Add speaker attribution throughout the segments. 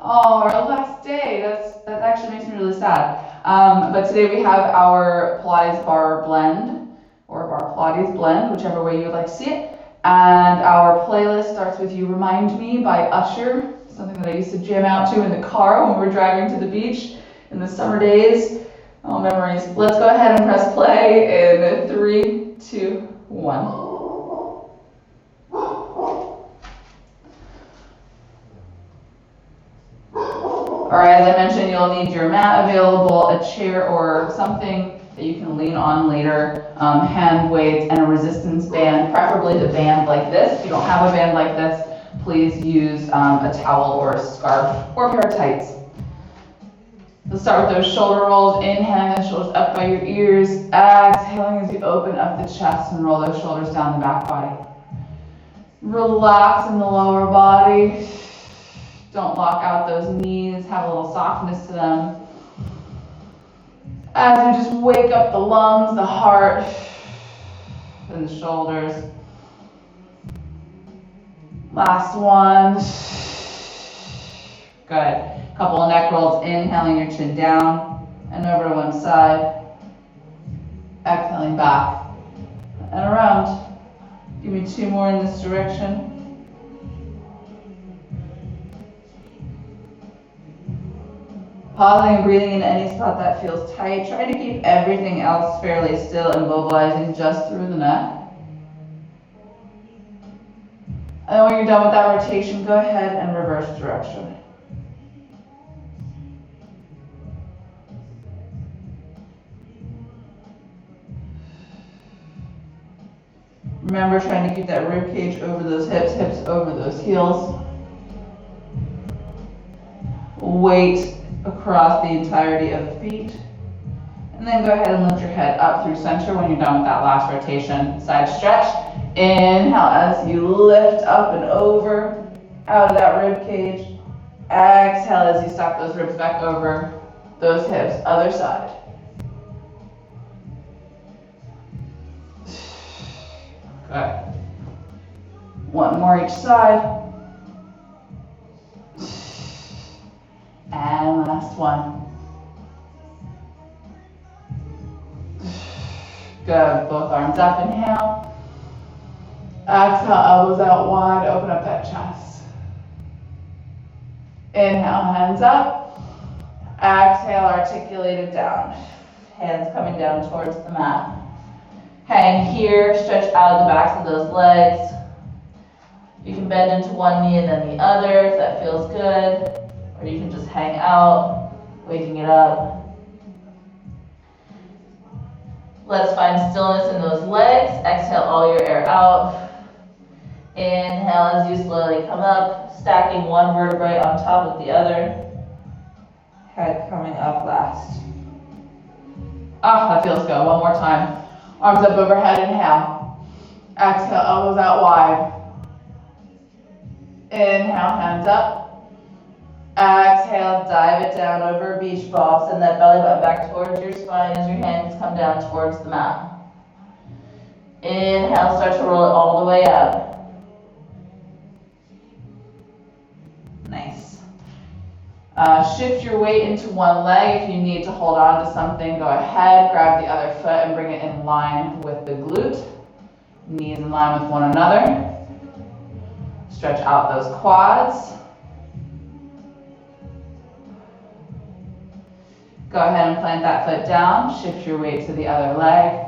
Speaker 1: Oh, our last day. That actually makes me really sad. But today we have our Pilates bar blend, or bar Pilates blend, whichever way you would like to see it. And our playlist starts with "You Remind Me" by Usher, something that I used to jam out to in the car when we were driving to the beach in the summer days. Oh, memories. Let's go ahead and press play in 3, 2, 1. Alright, as I mentioned, you'll need your mat available, a chair or something that you can lean on later, hand weights, and a resistance band, preferably the band like this. If you don't have a band like this, please use a towel or a scarf or a pair of tights. Let's start with those shoulder rolls. Inhaling the shoulders up by your ears. Exhaling as you open up the chest and roll those shoulders down the back body. Relax in the lower body. Don't lock out those knees. Have a little softness to them. As you just wake up the lungs, the heart, and the shoulders. Last one. Good. Couple of neck rolls, inhaling your chin down and over to one side. Exhaling back and around. Give me 2 more in this direction. Pausing and breathing in any spot that feels tight. Try to keep everything else fairly still and mobilizing just through the neck. And then when you're done with that rotation, go ahead and reverse direction. Remember, trying to keep that rib cage over those hips, hips over those heels. Weight across the entirety of the feet. And then go ahead and lift your head up through center when you're done with that last rotation. Side stretch. Inhale as you lift up and over, out of that rib cage. Exhale as you stack those ribs back over those hips. Other side. Good. One more each side. And last one. Good. Both arms up. Inhale. Exhale, elbows out wide. Open up that chest. Inhale, hands up. Exhale, articulated down. Hands coming down towards the mat. Hang here. Stretch out the backs of those legs. You can bend into one knee and then the other if that feels good. Or you can just hang out, waking it up. Let's find stillness in those legs. Exhale all your air out. Inhale as you slowly come up, stacking one vertebrae on top of the other. Head coming up last. That feels good. One more time. Arms up overhead, inhale. Exhale, elbows out wide. Inhale, hands up. Exhale, dive it down over a beach ball. Send that belly button back towards your spine as your hands come down towards the mat. Inhale, start to roll it all the way up. Nice. Shift your weight into one leg. If you need to hold on to something, go ahead. Grab the other foot and bring it in line with the glute. Knees in line with one another. Stretch out those quads. Go ahead and plant that foot down, shift your weight to the other leg,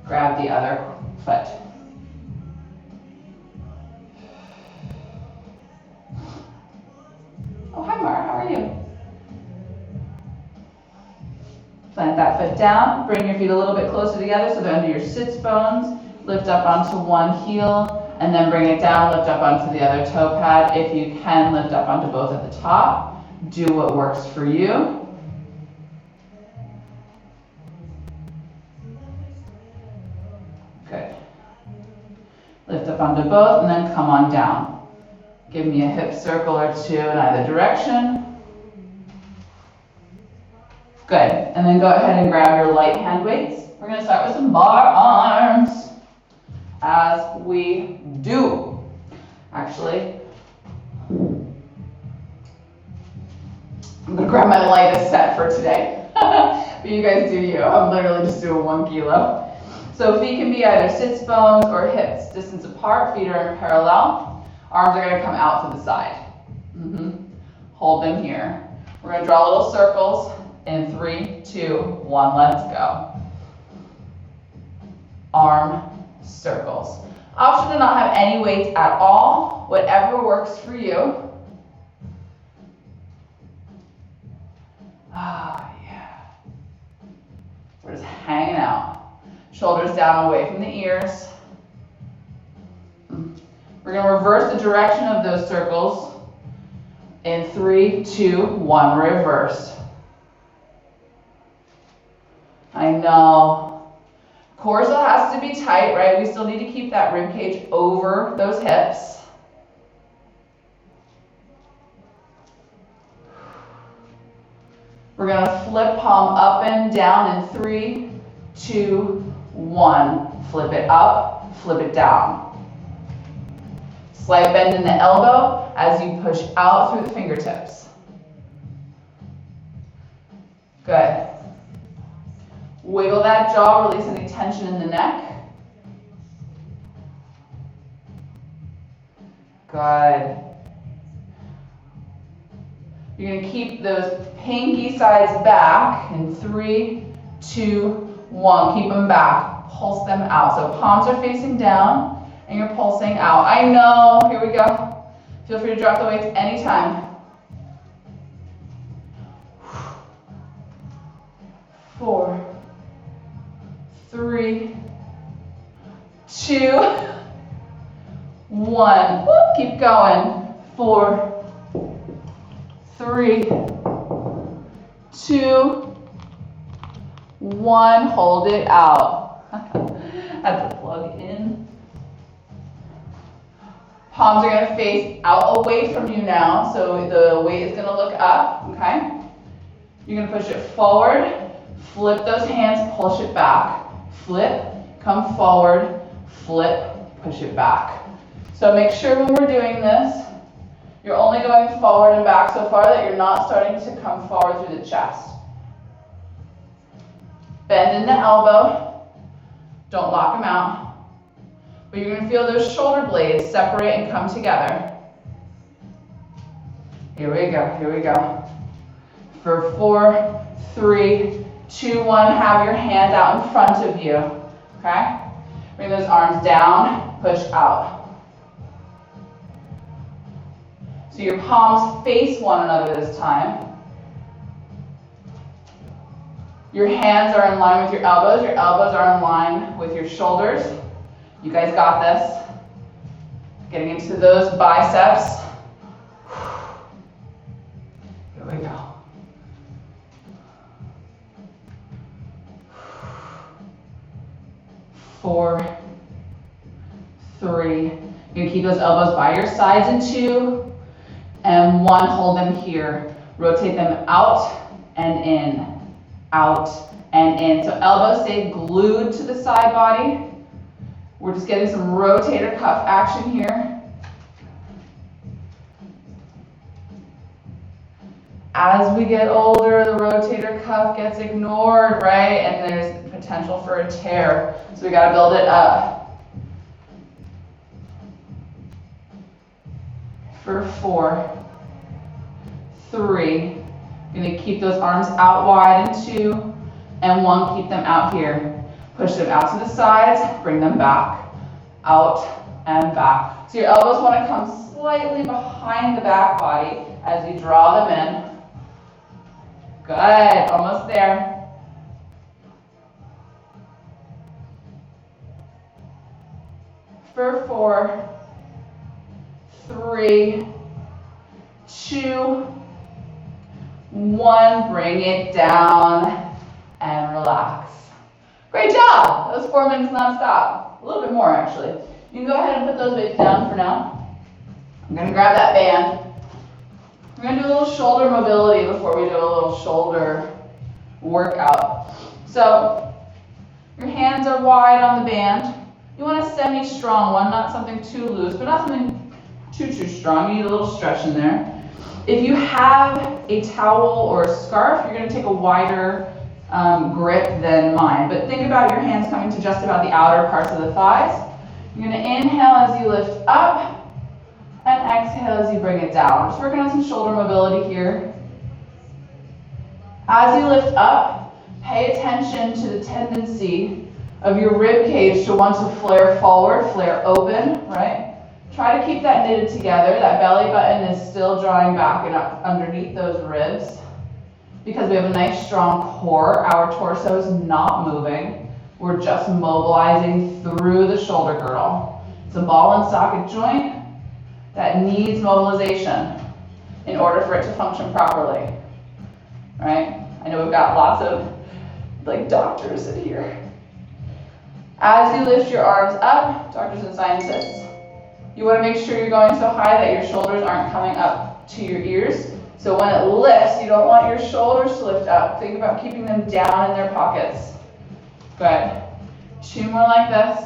Speaker 1: grab the other foot. Oh, hi Mara, how are you? Plant that foot down, bring your feet a little bit closer together so they're under your sits bones, lift up onto one heel, and then bring it down, lift up onto the other toe pad. If you can, lift up onto both at the top. Do what works for you. Good. Lift up onto both and then come on down. Give me a hip circle or 2 in either direction. Good. And then go ahead and grab your light hand weights. We're going to start with some bar arms. As we do. Actually, I'm gonna grab my lightest set for today. But you guys do you. I'm literally just doing 1 kilo. So feet can be either sits bones or hips distance apart. Feet are in parallel. Arms are gonna come out to the side. Hold them here. We're gonna draw little circles in 3, 2, 1, let's go. Arm circles. Option to not have any weights at all, whatever works for you. Ah, yeah. We're just hanging out. Shoulders down away from the ears. We're going to reverse the direction of those circles in 3, 2, 1, reverse. I know. Core still has to be tight, right? We still need to keep that rib cage over those hips. We're going to flip palm up and down in 3, 2, 1. Flip it up, flip it down. Slight bend in the elbow as you push out through the fingertips. Good. Wiggle that jaw, release any tension in the neck. Good. You're going to keep those pinky sides back in 3, 2, 1. Keep them back. Pulse them out. So palms are facing down and you're pulsing out. I know. Here we go. Feel free to drop the weights anytime. 4, 3, 2, 1. Whoop, keep going. 4, 3, 2, 1. Hold it out. Had to plug in. Palms are going to face out away from you now, so the weight is going to look up, okay? You're going to push it forward, flip those hands, push it back. Flip, come forward, flip, push it back. So make sure when we're doing this, you're only going forward and back so far that you're not starting to come forward through the chest. Bend in the elbow. Don't lock them out. But you're going to feel those shoulder blades separate and come together. Here we go, here we go. For 4, 3, 2, 1, have your hands out in front of you. Okay? Bring those arms down, push out. So your palms face one another this time. Your hands are in line with your elbows are in line with your shoulders. You guys got this. Getting into those biceps. Here we go. 4, 3. You're gonna keep those elbows by your sides in 2, and 1. Hold them here. Rotate them out and in, out and in. So elbows stay glued to the side body. We're just getting some rotator cuff action here. As we get older, the rotator cuff gets ignored, right? And there's potential for a tear. So we gotta build it up. For 4, 3, you're gonna keep those arms out wide in 2, and 1, keep them out here. Push them out to the sides, bring them back, out and back. So your elbows wanna come slightly behind the back body as you draw them in. Good, almost there. For 4, 3, 2, 1, bring it down and relax. Great job, that was 4 minutes non-stop. A little bit more actually. You can go ahead and put those weights down for now. I'm gonna grab that band. We're going to do a little shoulder mobility before we do a little shoulder workout. So your hands are wide on the band. You want a semi-strong one, not something too loose, but not something too strong. You need a little stretch in there. If you have a towel or a scarf, you're going to take a wider grip than mine. But think about your hands coming to just about the outer parts of the thighs. You're going to inhale as you lift up and exhale as you bring it down. Just working on some shoulder mobility here. As you lift up, pay attention to the tendency of your rib cage to want to flare forward, flare open, right? Try to keep that knitted together. That belly button is still drawing back and up underneath those ribs. Because we have a nice strong core, our torso is not moving. We're just mobilizing through the shoulder girdle. It's a ball and socket joint that needs mobilization in order for it to function properly, right? I know we've got lots of doctors in here. As you lift your arms up, doctors and scientists, you want to make sure you're going so high that your shoulders aren't coming up to your ears. So when it lifts, you don't want your shoulders to lift up. Think about keeping them down in their pockets. Good. 2 more like this.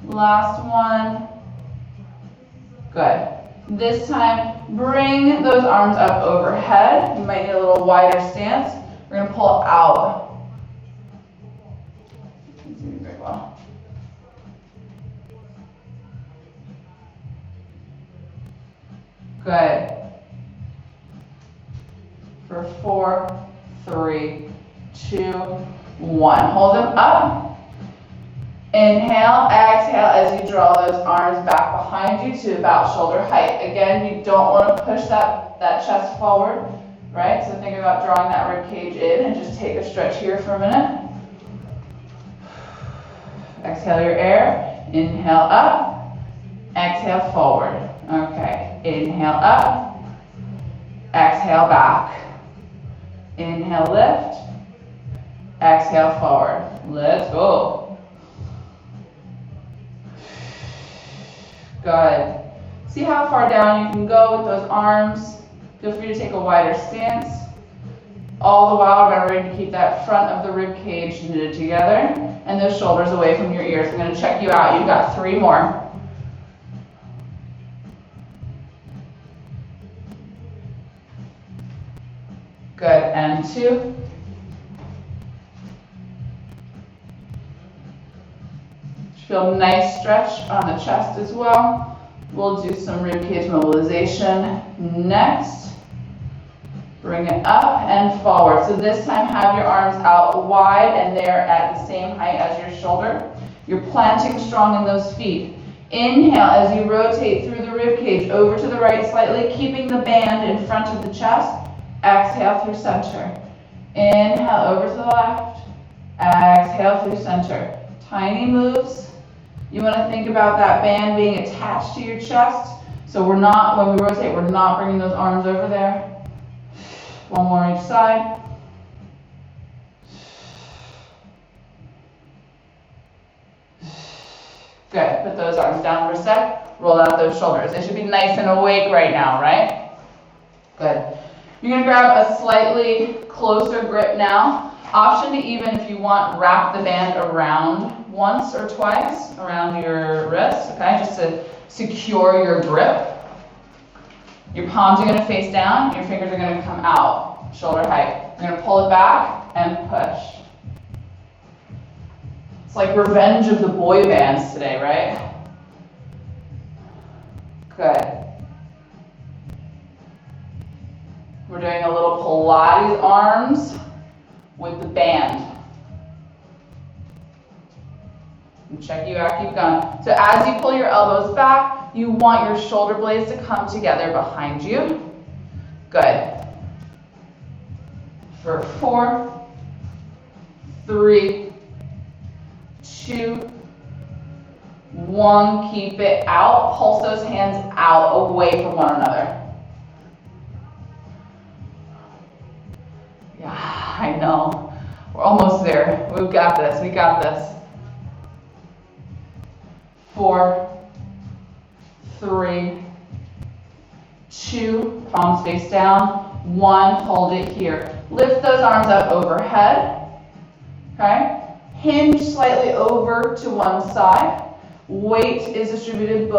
Speaker 1: Last one. Good. This time, bring those arms up overhead. You might need a little wider stance. We're going to pull out. Very well. Good. For 4, 3, 2, 1. Hold them up. Inhale, exhale as you draw those arms back behind you to about shoulder height. Again, you don't want to push that chest forward, right? So think about drawing that rib cage in and just take a stretch here for a minute. Exhale your air. Inhale up. Exhale forward. Okay. Inhale up. Exhale back. Inhale, lift. Exhale forward. Let's go. Good. See how far down you can go with those arms. Feel free to take a wider stance. All the while remembering to keep that front of the rib cage knitted together and those shoulders away from your ears. I'm going to check you out. You've got 3 more. Good, and 2. Feel a nice stretch on the chest as well. We'll do some ribcage mobilization next. Bring it up and forward. So this time have your arms out wide and they're at the same height as your shoulder. You're planting strong in those feet. Inhale as you rotate through the ribcage over to the right slightly, keeping the band in front of the chest. Exhale through center. Inhale over to the left. Exhale through center. Tiny moves. You want to think about that band being attached to your chest. So we're not, when we rotate, we're not bringing those arms over there. 1 more each side. Good. Put those arms down for a sec. Roll out those shoulders. They should be nice and awake right now, right? Good. You're going to grab a slightly closer grip now. Option to even, if you want, wrap the band around once or twice around your wrist, okay, just to secure your grip. Your palms are going to face down, your fingers are going to come out, shoulder height. You're going to pull it back and push. It's like revenge of the boy bands today, right? Good. We're doing a little Pilates arms with the band. And check you out, keep going. So as you pull your elbows back, you want your shoulder blades to come together behind you. Good. For 4, 3, 2, 1. Keep it out. Pulse those hands out, away from one another. Yeah, I know. We're almost there. We've got this. We got this. 4, 3, 2, palms face down. 1, hold it here. Lift those arms up overhead. Okay? Hinge slightly over to one side. Weight is distributed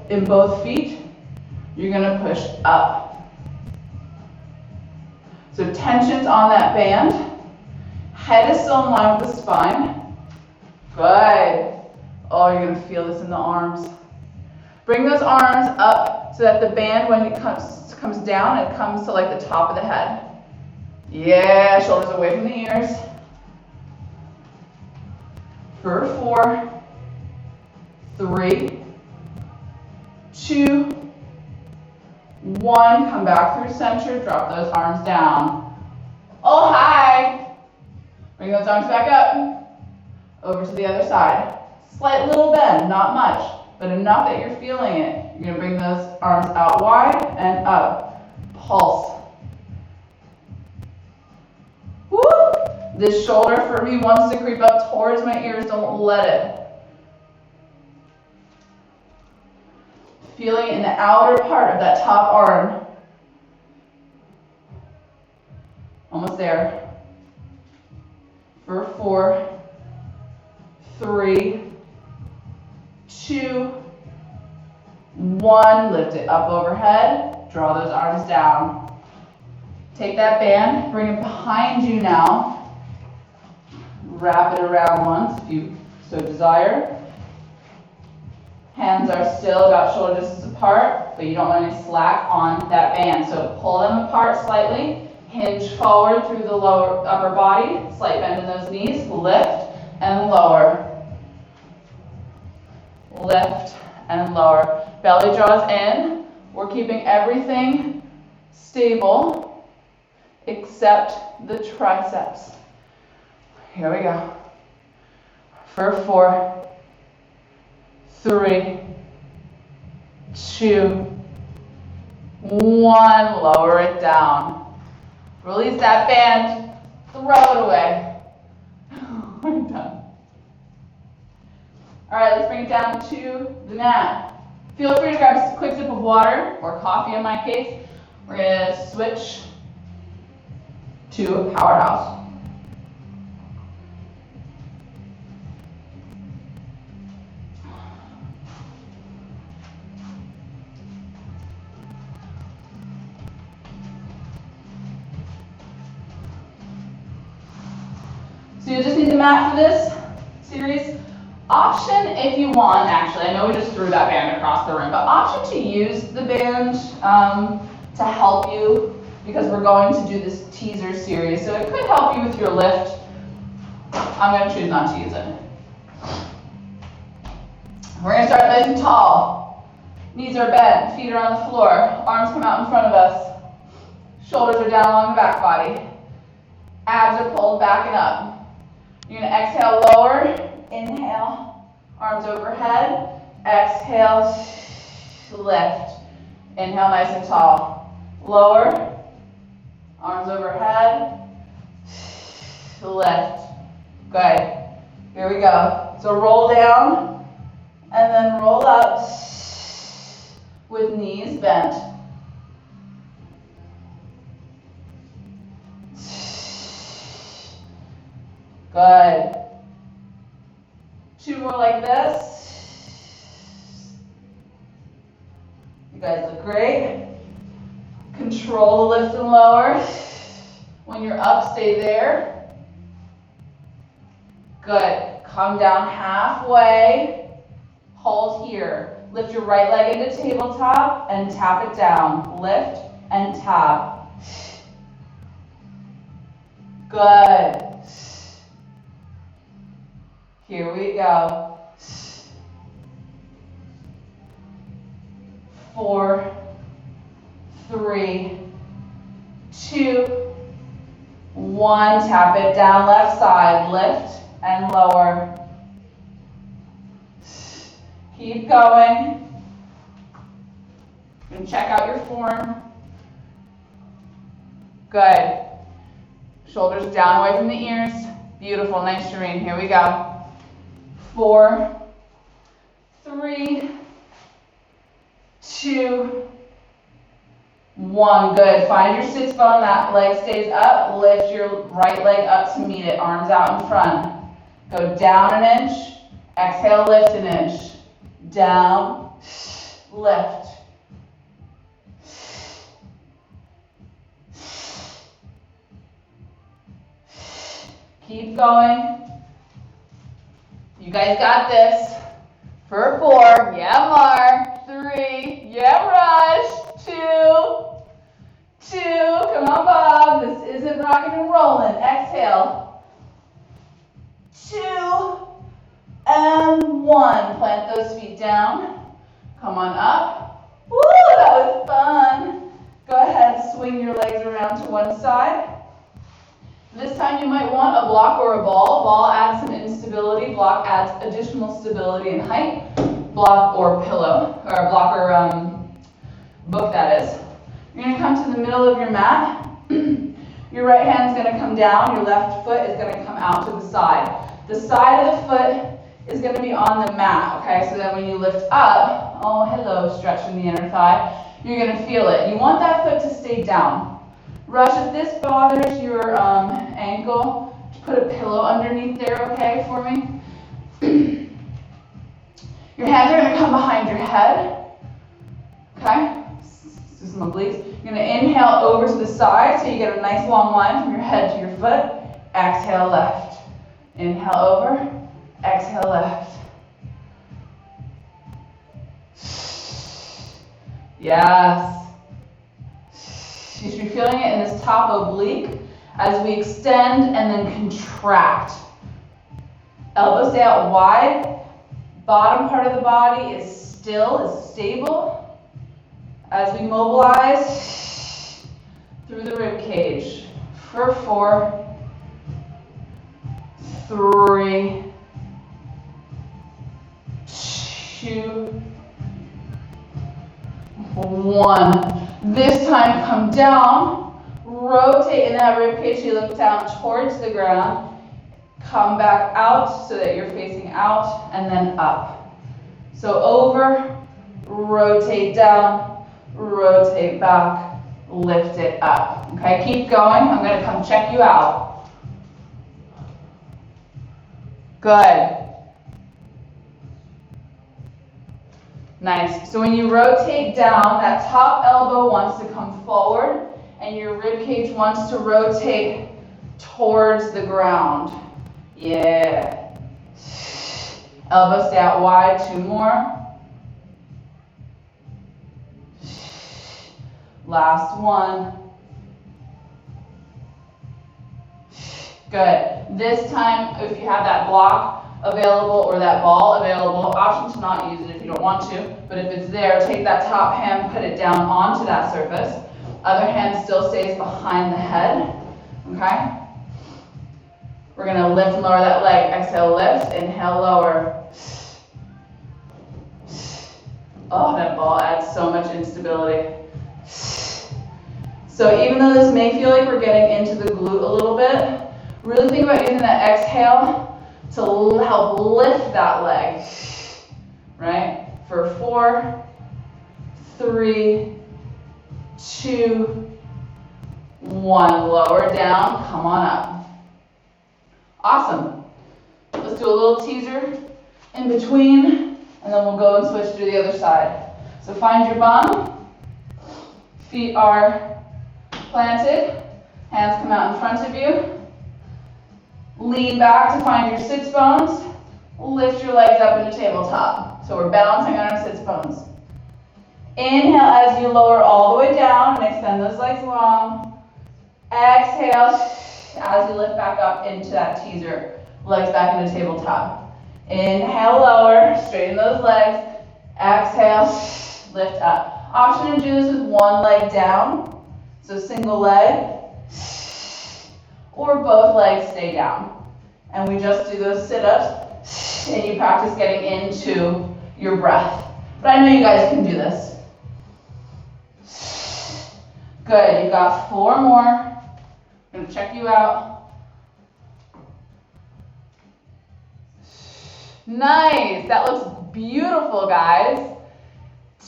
Speaker 1: in both feet. you're gonna push up. So tension's on that band. Head is still in line with the spine. Good. Oh, you're gonna feel this in the arms. Bring those arms up so that the band, when it comes down, it comes to like the top of the head. Yeah, shoulders away from the ears. For 4, 3, 2, 1. Come back through center, drop those arms down. Oh, hi. Bring those arms back up. Over to the other side. Slight little bend, not much, but enough that you're feeling it. You're gonna bring those arms out wide and up. Pulse. Woo! This shoulder for me wants to creep up towards my ears, don't let it. Feeling it in the outer part of that top arm. Almost there. For 4, 3, 2, 1. Lift it up overhead. Draw those arms down. Take that band, bring it behind you now. Wrap it around once if you so desire. Hands are still about shoulder distance apart, but you don't want any slack on that band. So pull them apart slightly. Hinge forward through the lower upper body. Slight bend in those knees. Lift and lower. Lift and lower. Belly draws in. We're keeping everything stable except the triceps. Here we go. For 4, 3, 2, 1. Lower it down. Release that band. Throw it away. We're done. All right, let's bring it down to the mat. Feel free to grab a quick sip of water or coffee in my case. We're going to switch to a powerhouse. So you just need the mat for this series. Option if you want, actually, I know we just threw that band across the room, but option to use the band to help you because we're going to do this teaser series. So it could help you with your lift. I'm going to choose not to use it. We're going to start nice and tall. Knees are bent, feet are on the floor, arms come out in front of us. Shoulders are down along the back body. Abs are pulled back and up. You're going to exhale, lower, inhale, arms overhead, exhale, lift. Inhale, nice and tall. Lower, arms overhead, lift. Good. Here we go. So roll down and then roll up with knees bent. Good. 2 more like this. You guys look great. Control the lift and lower. When you're up, stay there. Good. Come down halfway. Hold here. Lift your right leg into tabletop and tap it down. Lift and tap. Good. Here we go. 4, 3, 2, 1. Tap it down, left side. Lift and lower. Keep going. And check out your form. Good. Shoulders down away from the ears. Beautiful, nice, serene. Here we go. 4, 3, 2, 1. Good. Find your sits bone. That leg stays up. Lift your right leg up to meet it. Arms out in front. Go down an inch. Exhale, lift an inch. Down, lift. Keep going. You guys got this. For 4, yeah, Mar. 3, yeah, Rush. 2, come on, Bob. This isn't rocking and rolling. Exhale. 2 and 1. Plant those feet down. Come on up. Woo, that was fun. Go ahead, swing your legs around to one side. This time you might want a block or a ball. Ball adds some instability. Block adds additional stability and height. Block or pillow, or block or book, that is. You're going to come to the middle of your mat. Your right hand's going to come down. Your left foot is going to come out to the side. The side of the foot is going to be on the mat, okay? So then when you lift up, oh, hello, stretching the inner thigh, you're going to feel it. You want that foot to stay down. Rush, if this bothers your ankle, put a pillow underneath there, okay, for me? Your hands are going to come behind your head, okay? This is some obliques. You're going to inhale over to the side so you get a nice long line from your head to your foot. Exhale, left. Inhale over, exhale, left. Yes. You should be feeling it in this top oblique as we extend and then contract. Elbows stay out wide. Bottom part of the body is still, is stable. As we mobilize through the rib cage. For 4, 3, 2, 1. This time come down, rotate in that rib cage, you look down towards the ground, come back out so that you're facing out, and then up. So over, rotate down, rotate back, lift it up. Okay, keep going. I'm going to come check you out. Good. Nice. So when you rotate down, that top elbow wants to come forward and your rib cage wants to rotate towards the ground. Yeah. Elbows stay out wide. 2 more. Last one. Good. This time, if you have that block available or that ball available, option to not use it if you don't want to, but if it's there, take that top hand, put it down onto that surface. Other hand still stays behind the head, okay? We're gonna lift and lower that leg. Exhale, lift, inhale, lower. Oh, that ball adds so much instability. So even though this may feel like we're getting into the glute a little bit, really think about using that exhale to help lift that leg, right? For 4, 3, 2, 1. Lower down, come on up. Awesome. Let's do a little teaser in between, and then we'll go and switch to the other side. So find your bum. Feet are planted. Hands come out in front of you. Lean back to find your sits bones. Lift your legs up into tabletop. So we're balancing on our sits bones. Inhale as you lower all the way down and extend those legs long. Exhale as you lift back up into that teaser. Legs back into tabletop. Inhale, lower, straighten those legs. Exhale, lift up. Option to do this with one leg down. So single leg. Or both legs stay down. And we just do those sit-ups and you practice getting into your breath. But I know you guys can do this. Good, you got 4 more. I'm gonna check you out. Nice, that looks beautiful, guys.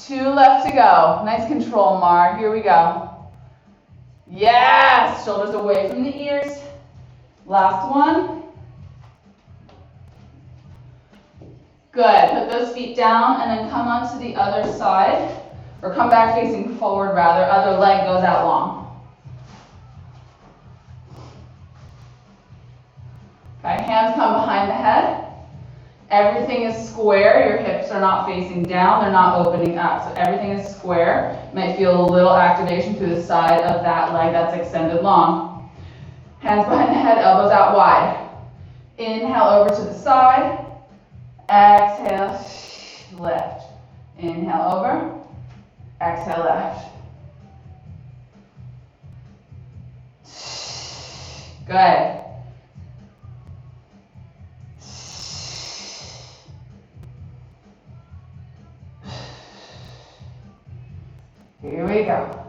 Speaker 1: 2 left to go. Nice control, Mar, here we go. Yes, shoulders away from the ears. Last one. Good, put those feet down and then come onto the other side, or come back facing forward rather, other leg goes out long. Hands come behind the head. Everything is square. Your hips are not facing down. They're not opening up. So everything is square. You might feel a little activation through the side of that leg that's extended long. Hands behind the head, elbows out wide. Inhale over to the side. Exhale, lift. Inhale over. Exhale, lift. Good. Here we go.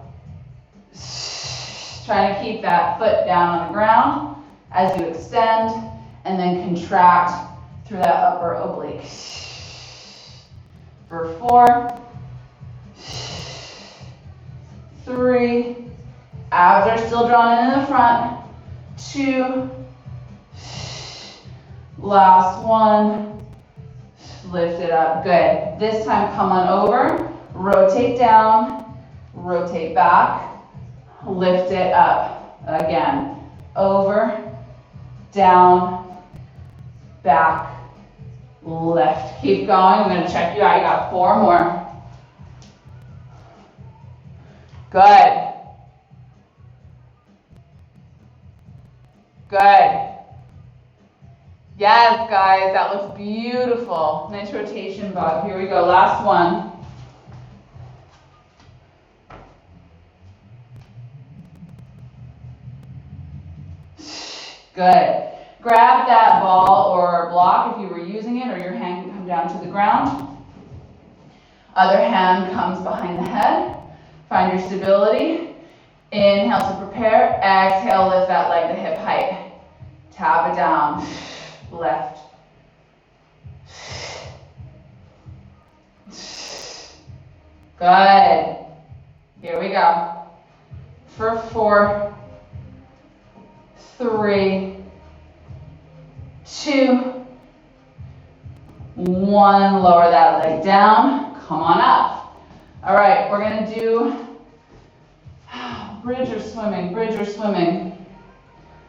Speaker 1: Trying to keep that foot down on the ground as you extend and then contract through that upper oblique. For 4, 3, abs are still drawn in the front. 2, last 1, lift it up, good. This time come on over, rotate down, rotate back, lift it up, again, over, down, back, lift. Keep going, I'm going to check you out, you got 4 more. Good. Good. Yes, guys, that looks beautiful. Nice rotation, Bob. Here we go, last one. Good. Grab that ball or block if you were using it, or your hand can come down to the ground. Other hand comes behind the head. Find your stability. Inhale to prepare. Exhale, lift that leg to hip height. Tap it down. Lift. Good. Here we go. For 4, 3, 2, 1. Lower that leg down. Come on up. All right, we're going to do bridge or swimming, bridge or swimming.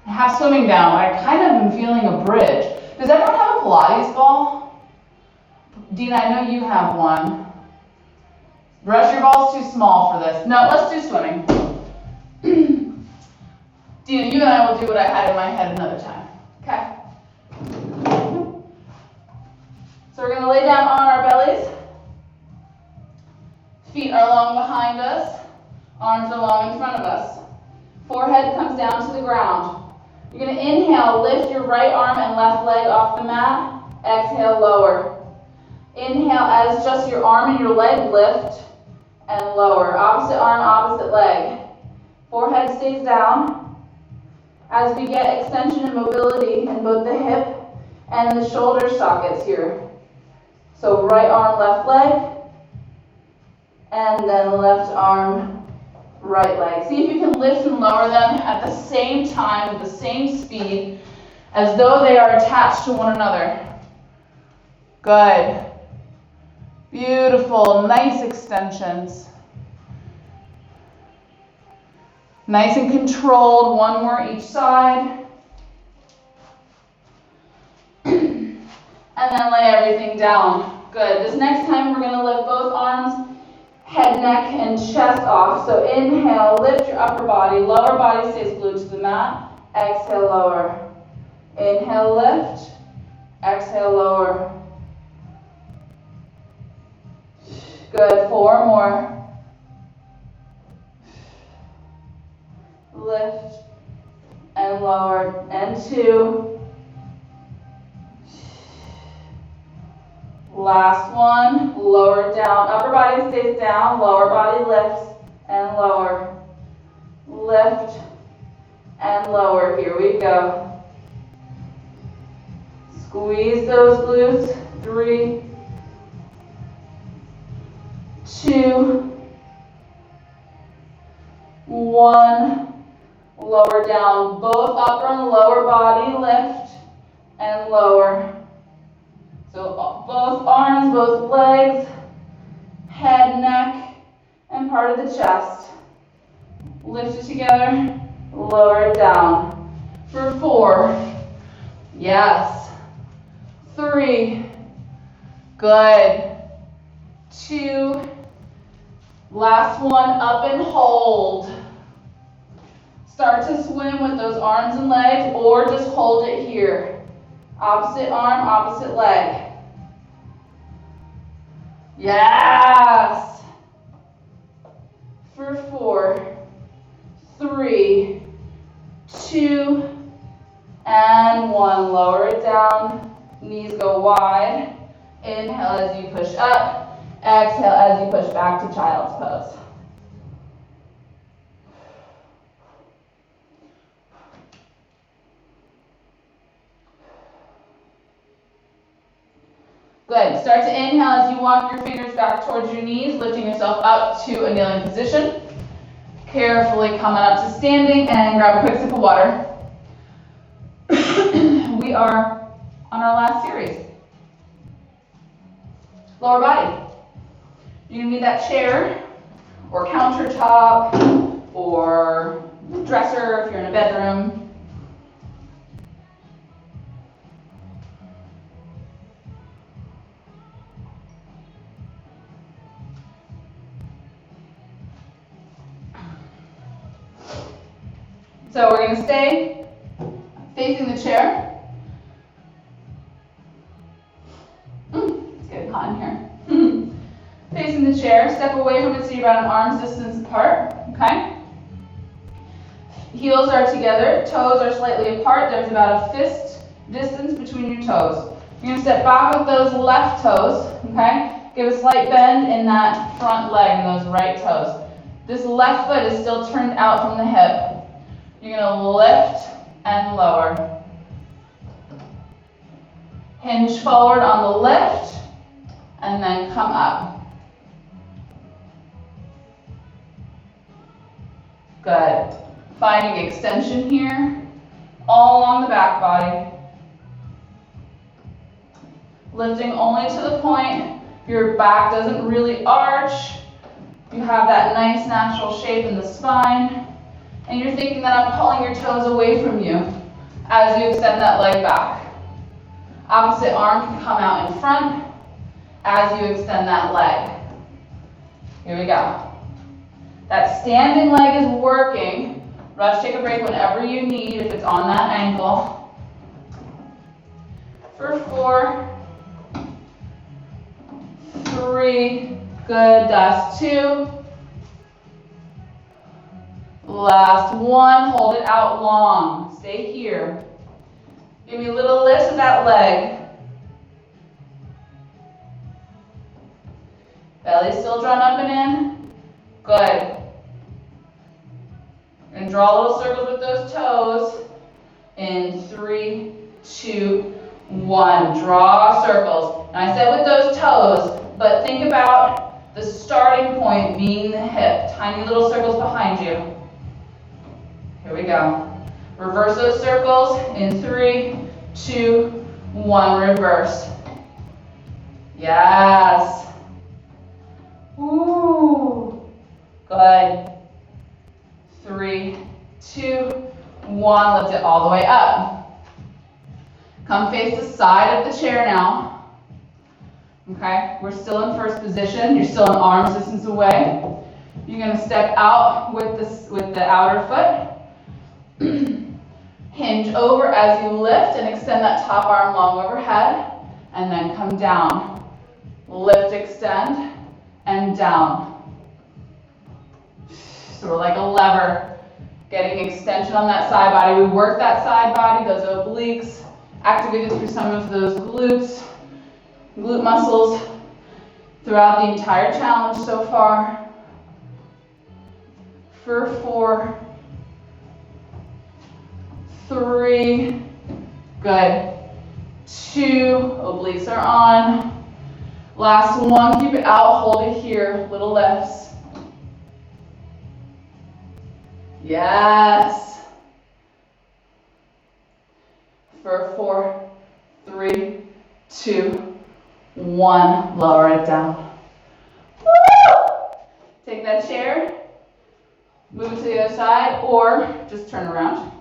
Speaker 1: I have swimming down, but I kind of am feeling a bridge. Does everyone have a Pilates ball? Dina, I know you have one. Rush, your ball's too small for this. No, let's do swimming. Dina, you and I will do what I had in my head another time. Okay? So we're going to lay down on our bellies. Feet are long behind us. Arms are long in front of us. Forehead comes down to the ground. You're going to inhale, lift your right arm and left leg off the mat. Exhale, lower. Inhale as just your arm and your leg lift and lower. Opposite arm, opposite leg. Forehead stays down. As we get extension and mobility in both the hip and the shoulder sockets here. So right arm, left leg. And then left arm, right leg. See if you can lift and lower them at the same time, with the same speed, as though they are attached to one another. Good. Beautiful, nice extensions. Nice and controlled, 1 more each side. And then lay everything down. Good. This next time we're going to lift both arms, head, neck, and chest off. So inhale, lift your upper body. Lower body stays glued to the mat. Exhale, lower. Inhale, lift. Exhale, lower. Good. 4 more. Lift and lower. And 2. Last one, lower down. Upper body stays down, lower body lifts and lower. Lift and lower. Here we go. Squeeze those glutes. 3, 2, 1. Lower down. Both upper and lower body lift and lower. So both arms, both legs, head, neck, and part of the chest. Lift it together, lower it down. For 4, Yes. 3. Good. 2. Last one, up and hold. Start to swim with those arms and legs, or just hold it here. Opposite arm, opposite leg. Yes. For 4, 3, 2, and 1. Lower it down. Knees go wide. Inhale as you push up. Exhale as you push back to child's pose. Good. Start to inhale as you walk your fingers back towards your knees, lifting yourself up to a kneeling position. Carefully coming up to standing and grab a quick sip of water. We are on our last series. Lower body. You're going to need that chair or countertop or dresser if you're in a bedroom. So we're going to stay facing the chair. It's getting hot in here. Facing the chair, step away from it so you're about an arm's distance apart, okay? Heels are together, toes are slightly apart. There's about a fist distance between your toes. You're going to step back with those left toes, okay? Give a slight bend in that front leg and those right toes. This left foot is still turned out from the hip. You're going to lift and lower. Hinge forward on the lift and then come up. Good. Finding extension here, all along the back body. Lifting only to the point your back doesn't really arch. You have that nice natural shape in the spine. And you're thinking that I'm pulling your toes away from you as you extend that leg back. Opposite arm can come out in front as you extend that leg. Here we go. That standing leg is working. Rush, take a break whenever you need if it's on that ankle. For 4, 3, good, that's 2. Last 1, hold it out long. Stay here. Give me a little lift of that leg. Belly still drawn up and in. Good. And draw little circles with those toes. In 3, 2, 1. Draw circles. And I said with those toes, but think about the starting point being the hip. Tiny little circles behind you. Here we go. Reverse those circles in 3, 2, 1. Reverse. Yes. Ooh. Good. 3, 2, 1. Lift it all the way up. Come face the side of the chair now. Okay, we're still in first position. You're still an arm's distance away. You're going to step out with the outer foot. Hinge over as you lift and extend that top arm long overhead. And then come down. Lift, extend, and down. So we're like a lever, getting extension on that side body. We work that side body, those obliques, activated through some of those glute muscles throughout the entire challenge so far. For 4, 3, good. 2, obliques are on. Last 1, keep it out, hold it here, little lifts. Yes. For 4, 3, 2, 1, lower it down. Woo! Take that chair, move it to the other side, or just turn around.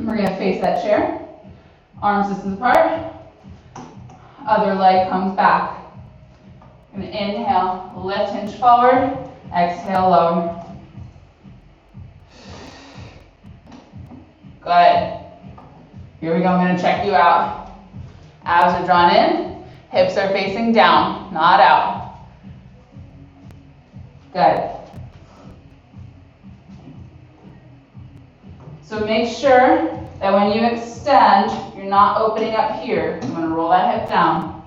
Speaker 1: We're gonna face that chair. Arms distance apart. Other leg comes back. Gonna inhale, lift, hinge forward. Exhale, lower. Good. Here we go, I'm gonna check you out. Abs are drawn in, hips are facing down, not out. Good. So make sure that when you extend, you're not opening up here. I'm gonna roll that hip down.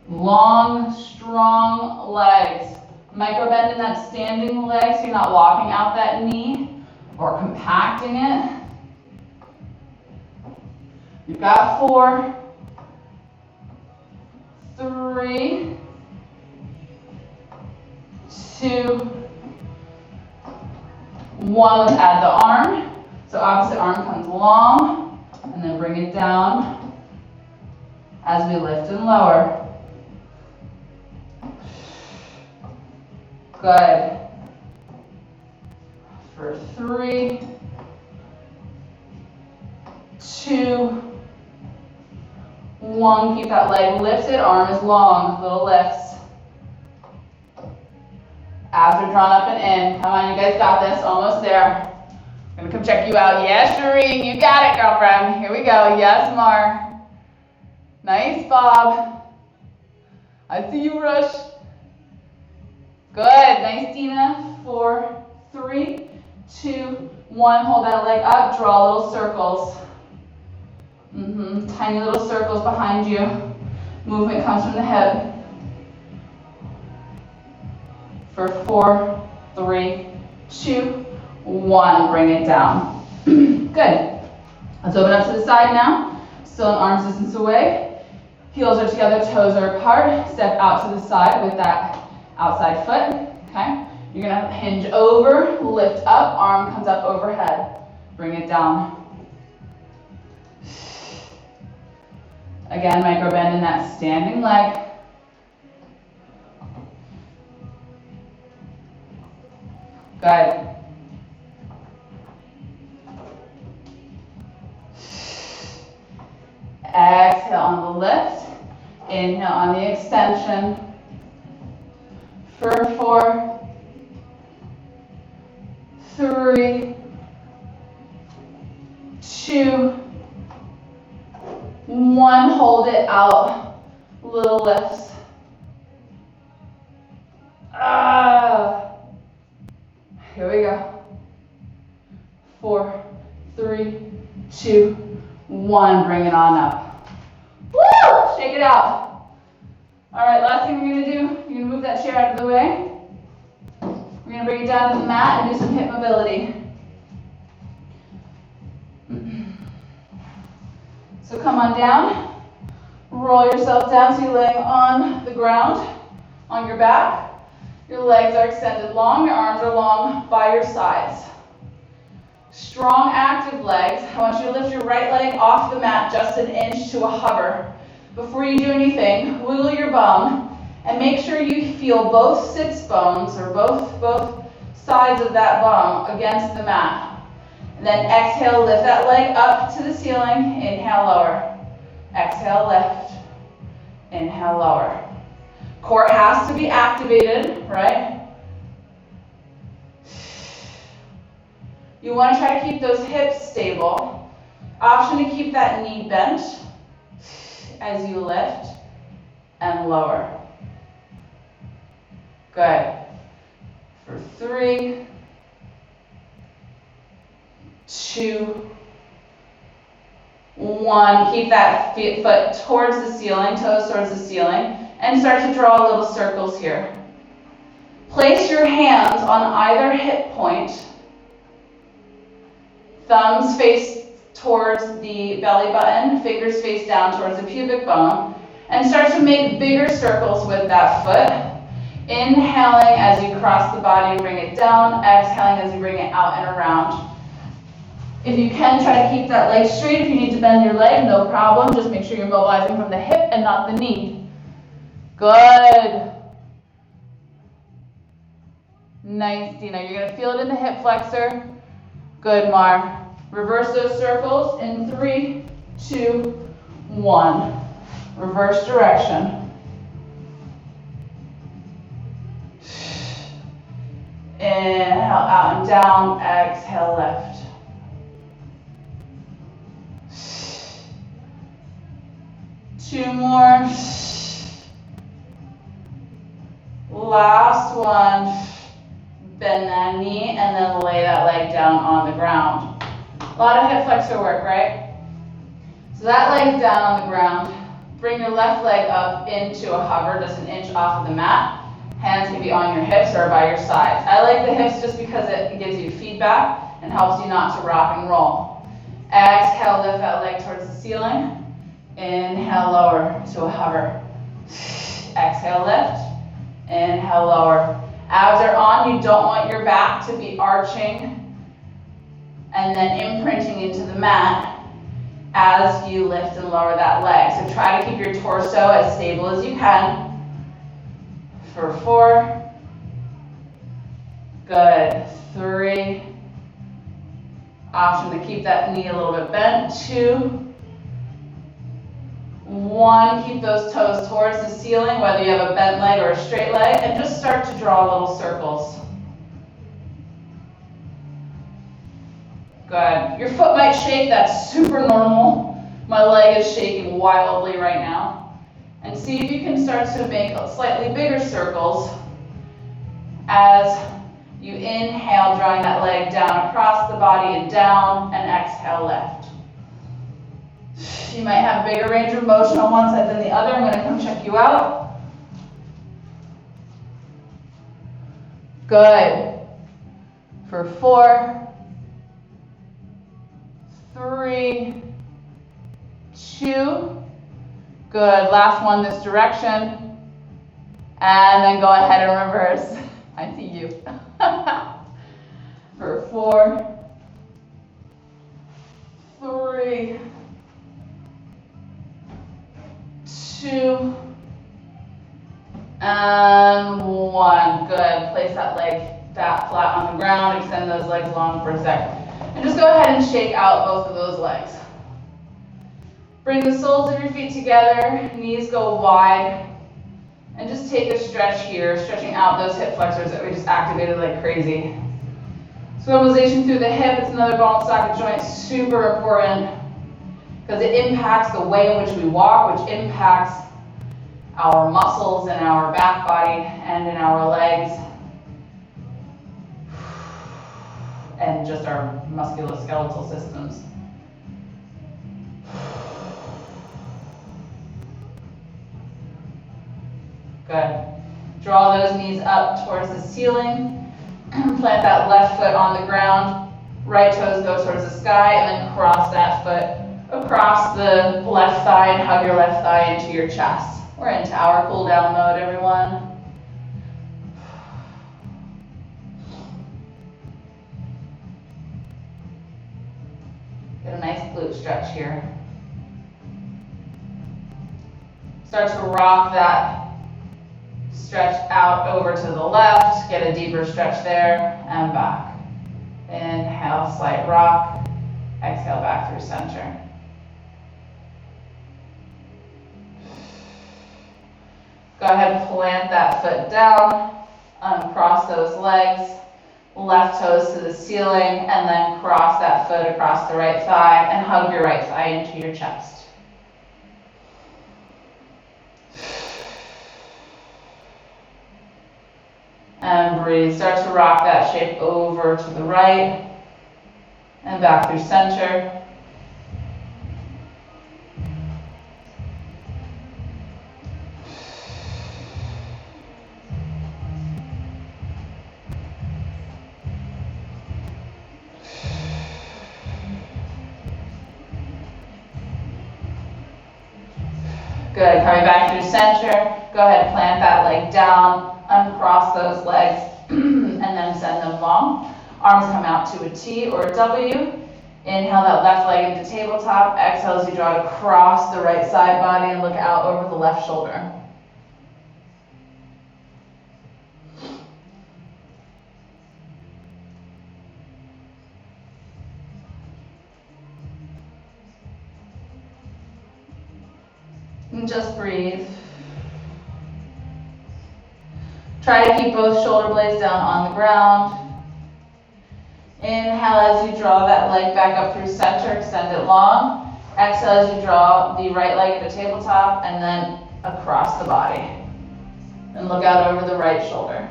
Speaker 1: Long, strong legs. Micro bend in that standing leg so you're not locking out that knee or compacting it. You've got 4, 3, 2, 1. Let's add the arm. So opposite arm comes long, and then bring it down as we lift and lower. Good. For 3, 2, 1. Keep that leg lifted, arm is long, little lifts. Abs are drawn up and in. Come on, you guys got this, almost there. I'm gonna come check you out. Yes, Shireen, you got it, girlfriend. Here we go. Yes, Mar. Nice, Bob. I see you, Rush. Good, nice, Dina. 4, 3, 2, 1. Hold that leg up, draw little circles. Tiny little circles behind you. Movement comes from the hip. For 4, 3, 2, 1. Bring it down. Good. Let's open up to the side now. Still an arm's distance away. Heels are together, toes are apart. Step out to the side with that outside foot. Okay. You're gonna hinge over, lift up, arm comes up overhead. Bring it down. Again, micro bend in that standing leg. Good. Exhale on the lift. Inhale on the extension. For 4, 3, 2, 1. Hold it out. Little lifts. Here we go. 4, 3, 2, 1. Bring it on up. Woo! Shake it out. All right, last thing we're gonna do, you're gonna move that chair out of the way. We're gonna bring it down to the mat and do some hip mobility. So come on down, roll yourself down so you're laying on the ground, on your back. Your legs are extended long, your arms are long by your sides. Strong, active legs. I want you to lift your right leg off the mat just an inch to a hover. Before you do anything, wiggle your bum and make sure you feel both sits bones or both sides of that bum against the mat. And then exhale, lift that leg up to the ceiling. Inhale, lower. Exhale, lift. Inhale, lower. Core has to be activated, right? You want to try to keep those hips stable. Option to keep that knee bent as you lift and lower. Good. For 3, 2, 1. Keep that foot towards the ceiling, toes towards the ceiling, and start to draw little circles here. Place your hands on either hip point. Thumbs face towards the belly button, fingers face down towards the pubic bone, and start to make bigger circles with that foot. Inhaling as you cross the body and bring it down, exhaling as you bring it out and around. If you can, try to keep that leg straight. If you need to bend your leg, no problem. Just make sure you're mobilizing from the hip and not the knee. Good. Nice, Dina. You're gonna feel it in the hip flexor. Good, Mar. Reverse those circles in 3, 2, 1. Reverse direction. Inhale, out and down. Exhale, left. Two more. Last one. Bend that knee and then lay that leg down on the ground. A lot of hip flexor work, right? So that leg's down on the ground. Bring your left leg up into a hover, just an inch off of the mat. Hands can be on your hips or by your sides. I like the hips just because it gives you feedback and helps you not to rock and roll. Exhale, lift that leg towards the ceiling. Inhale, lower to a hover. Exhale, lift. Inhale, lower. Abs are on. You don't want your back to be arching and then imprinting into the mat as you lift and lower that leg. So try to keep your torso as stable as you can. For 4. Good. 3. Option to keep that knee a little bit bent. 2. 1, keep those toes towards the ceiling, whether you have a bent leg or a straight leg, and just start to draw little circles. Good. Your foot might shake, that's super normal. My leg is shaking wildly right now. And see if you can start to make slightly bigger circles as you inhale, drawing that leg down across the body and down, and exhale, lift. You might have a bigger range of motion on one side than the other. I'm going to come check you out. Good. For 4, 3, 2. Good. Last one this direction. And then go ahead and reverse. I see you. For 4, 3, 2, and 1. Good. Place that leg flat on the ground. Extend those legs long for a second. And just go ahead and shake out both of those legs. Bring the soles of your feet together. Knees go wide. And just take a stretch here, stretching out those hip flexors that we just activated like crazy. Swivelization through the hip. It's another ball and socket joint. Super important, because it impacts the way in which we walk, which impacts our muscles in our back body and in our legs, and just our musculoskeletal systems. Good. Draw those knees up towards the ceiling. Plant that left foot on the ground. Right toes go towards the sky, and then cross that foot across the left thigh and hug your left thigh into your chest. We're into our cool down mode, everyone. Get a nice glute stretch here. Start to rock that stretch out over to the left. Get a deeper stretch there and back. Inhale, slight rock. Exhale, back through center. Go ahead, plant that foot down, uncross those legs, left toes to the ceiling, and then cross that foot across the right thigh and hug your right thigh into your chest. And breathe. Start to rock that shape over to the right and back through center. Good. Coming back through center. Go ahead, plant that leg down, uncross those legs, and then send them long. Arms come out to a T or a W. Inhale that left leg into tabletop. Exhale as you draw it across the right side body and look out over the left shoulder. And just breathe. Try to keep both shoulder blades down on the ground. Inhale as you draw that leg back up through center, extend it long. Exhale as you draw the right leg at the tabletop and then across the body. And look out over the right shoulder.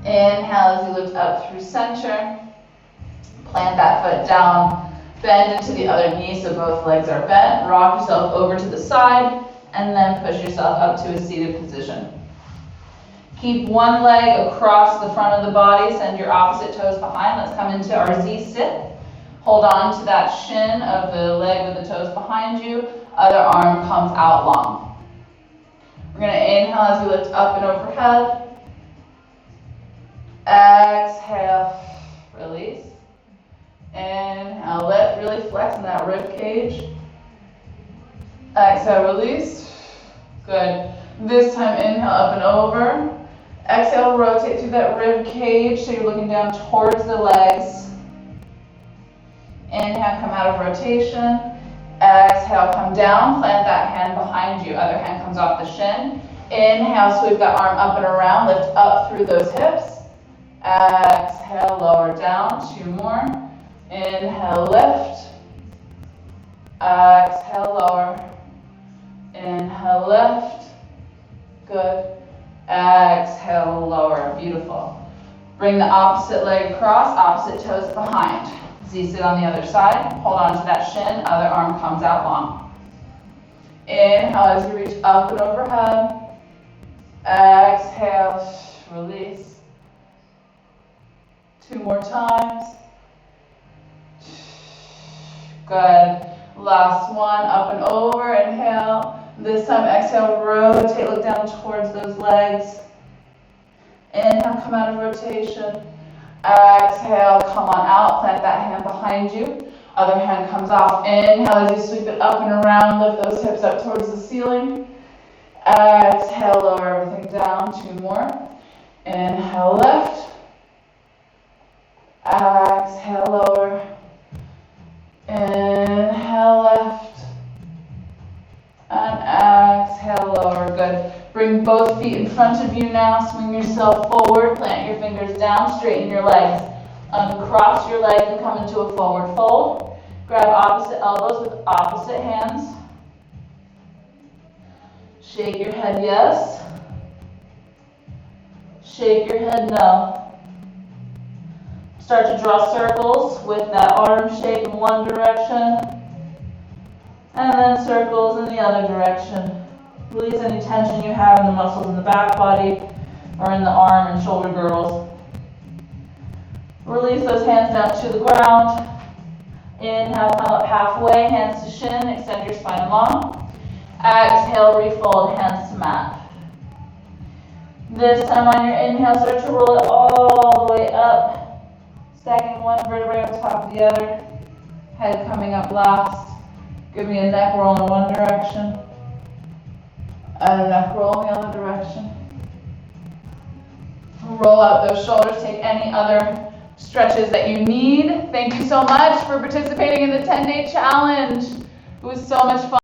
Speaker 1: Inhale as you lift up through center. Plant that foot down. Bend into the other knee so both legs are bent. Rock yourself over to the side and then push yourself up to a seated position. Keep one leg across the front of the body. Send your opposite toes behind. Let's come into our Z sit. Hold on to that shin of the leg with the toes behind you. Other arm comes out long. We're going to inhale as we lift up and overhead. Exhale, release. Inhale, lift, really flex in that rib cage. Exhale, release. Good. This time, inhale, up and over. Exhale, rotate through that rib cage so you're looking down towards the legs. Inhale, come out of rotation. Exhale, come down, plant that hand behind you. Other hand comes off the shin. Inhale, sweep that arm up and around, lift up through those hips. Exhale, lower down, 2 more. Inhale, lift. Exhale, lower. Inhale, lift. Good. Exhale, lower. Beautiful. Bring the opposite leg across, opposite toes behind. Z-sit on the other side. Hold on to that shin. Other arm comes out long. Inhale as you reach up and overhead. Exhale, release. 2 more times. Good. Last one, up and over, inhale. This time, exhale, rotate, look down towards those legs. Inhale, come out of rotation. Exhale, come on out, plant that hand behind you. Other hand comes off. Inhale as you sweep it up and around, lift those hips up towards the ceiling. Exhale, lower everything down, 2 more. Inhale, lift. Exhale, lower. Inhale, lift. And exhale, lower. Good. Bring both feet in front of you now. Swing yourself forward. Plant your fingers down. Straighten your legs. Uncross your legs and come into a forward fold. Grab opposite elbows with opposite hands. Shake your head yes. Shake your head no. Start to draw circles with that arm shape in one direction, and then circles in the other direction. Release any tension you have in the muscles in the back body or in the arm and shoulder girdles. Release those hands down to the ground. Inhale, come up halfway, hands to shin, extend your spine long. Exhale, refold, hands to mat. This time on your inhale, start to roll it all the way up. Stacking one vertebrae on top of the other. Head coming up last. Give me a neck roll in one direction. And a neck roll in the other direction. Roll out those shoulders. Take any other stretches that you need. Thank you so much for participating in the 10-day challenge. It was so much fun.